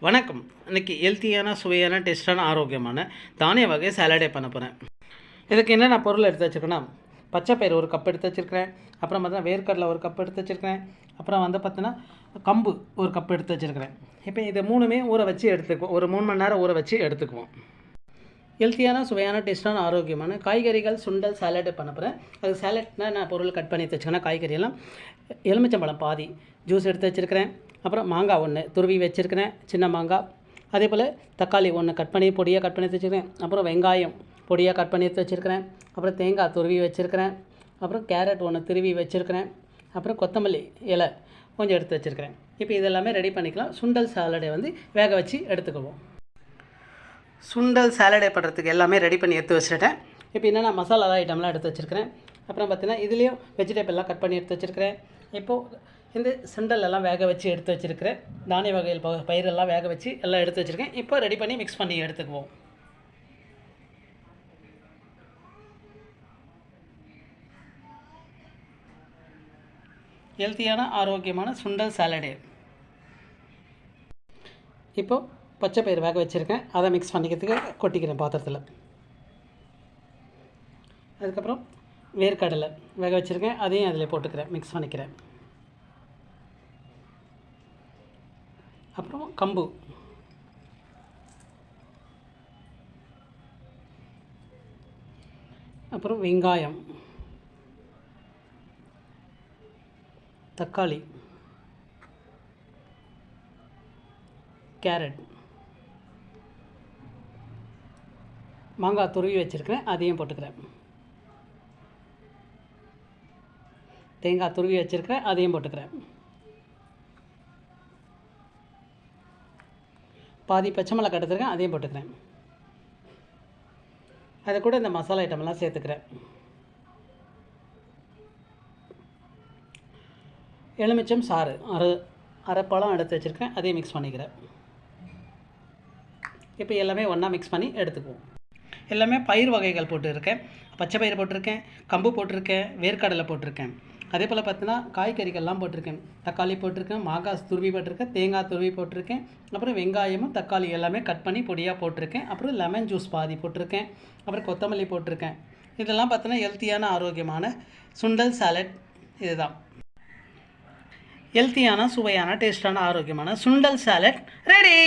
வணக்கம். இன்றைக்கி ஹெல்த்தியான சுவையான டேஸ்டான ஆரோக்கியமான தானிய வகை சாலடே பண்ண போகிறேன். இதுக்கு என்னென்ன பொருள் எடுத்து வச்சுருக்கேன்னா, பச்சைப்பயிறு ஒரு கப் எடுத்து வச்சுருக்கிறேன். அப்புறம் பார்த்தீங்கன்னா வேர்க்கடலை ஒரு கப் எடுத்து வச்சுருக்கிறேன். அப்புறம் பார்த்தீங்கன்னா கம்பு ஒரு கப் எடுத்து வச்சுருக்கிறேன். இப்போ இதை மூணுமே ஊற வச்சு எடுத்துக்குவோம். ஒரு 3 மணி நேரம் ஊற வச்சு எடுத்துக்குவோம். ஹெல்த்தியான சுவையான டேஸ்டான ஆரோக்கியமான காய்கறிகள் சுண்டல் சாலடு பண்ண போகிறேன். அது சாலட்னா நான் பொருள் கட் பண்ணி வச்சுக்கேன்னா காய்கறியெல்லாம் எலுமிச்சம்பழம் பாதி ஜூஸ் எடுத்து வச்சுருக்கிறேன். அப்புறம் மாங்காய் 1 துருவி வச்சுருக்கிறேன், சின்ன மாங்காய். அதே போல் தக்காளி 1 கட் பண்ணி பொடியாக கட் பண்ணி எடுத்து வச்சுருக்கிறேன். அப்புறம் வெங்காயம் பொடியாக கட் பண்ணி எடுத்து வச்சுருக்கிறேன். அப்புறம் தேங்காய் துருவி வச்சுருக்கிறேன். அப்புறம் கேரட் 1 துருவி வச்சுருக்கிறேன். அப்புறம் கொத்தமல்லி இலை கொஞ்சம் எடுத்து வச்சுருக்கிறேன். இப்போ இதெல்லாமே ரெடி பண்ணிக்கலாம். சுண்டல் சாலடை வேக வச்சு எடுத்துக்குவோம். சுண்டல் சாலடை பண்ணுறதுக்கு எல்லாமே ரெடி பண்ணி எடுத்து வச்சுட்டேன். இப்போ என்னென்ன மசாலா ஐட்டம்லாம் எடுத்து வச்சுருக்கிறேன். அப்புறம் பார்த்தீங்கன்னா இதுலேயும் வெஜிடபிள்லாம் கட் பண்ணி எடுத்து வச்சுருக்கிறேன். இப்போது இந்த சுண்டல் எல்லாம் வேக வச்சு எடுத்து வச்சுருக்கிறேன். தானிய வகையில் பயிரெல்லாம் வேக வச்சு எல்லாம் எடுத்து வச்சுருக்கேன். இப்போ ரெடி பண்ணி மிக்ஸ் பண்ணி எடுத்துக்குவோம். ஹெல்த்தியான ஆரோக்கியமான சுண்டல் சாலடே. இப்போது பச்சை பயிர் வேக வச்சுருக்கேன், அதை மிக்ஸ் பண்ணிக்கிறதுக்கு கொட்டிக்கிறேன் பாத்திரத்தில். அதுக்கப்புறம் வேர்க்கடலை வேக வச்சுருக்கேன், அதையும் அதில் போட்டுக்கிறேன், மிக்ஸ் பண்ணிக்கிறேன். அப்புறம் கம்பு, அப்புறம் வெங்காயம், தக்காளி, கேரட், மாங்காய் துருவி வச்சுருக்கிறேன், அதையும் போட்டுக்கிறேன். தேங்காய் துருவி வச்சுருக்கிறேன், அதையும் போட்டுக்கிறேன். பாதி பச்சை மிளகாய் எடுத்துருக்கேன், அதையும் போட்டுக்கிறேன். அது கூட இந்த மசாலா ஐட்டமெல்லாம் சேர்த்துக்கிறேன். எலுமிச்சம் சாறு அரை பழம் எடுத்து வச்சுருக்கேன், அதையும் மிக்ஸ் பண்ணிக்கிறேன். இப்போ எல்லாமே ஒன்றா மிக்ஸ் பண்ணி எடுத்துக்குவோம். எல்லாமே பயிர் வகைகள் போட்டுருக்கேன். பச்சை பயிர் போட்டிருக்கேன், கம்பு போட்டிருக்கேன், வேர்க்கடலை போட்டிருக்கேன். அதே போல் பார்த்தீங்கன்னா காய்கறிகள்லாம் போட்டிருக்கேன். தக்காளி போட்டிருக்கேன், மாங்காய் துருவி போட்டிருக்கேன், தேங்காய் துருவி போட்டிருக்கேன். அப்புறம் வெங்காயமும் தக்காளி எல்லாமே கட் பண்ணி பொடியாக போட்டிருக்கேன். அப்புறம் லெமன் ஜூஸ் பாதி போட்டிருக்கேன். அப்புறம் கொத்தமல்லி போட்டிருக்கேன். இதெல்லாம் பார்த்தீங்கன்னா ஹெல்த்தியான ஆரோக்கியமான சுண்டல் சாலட். இதுதான் ஹெல்த்தியான சுவையான டேஸ்டான ஆரோக்கியமான சுண்டல் சாலட் ரெடி.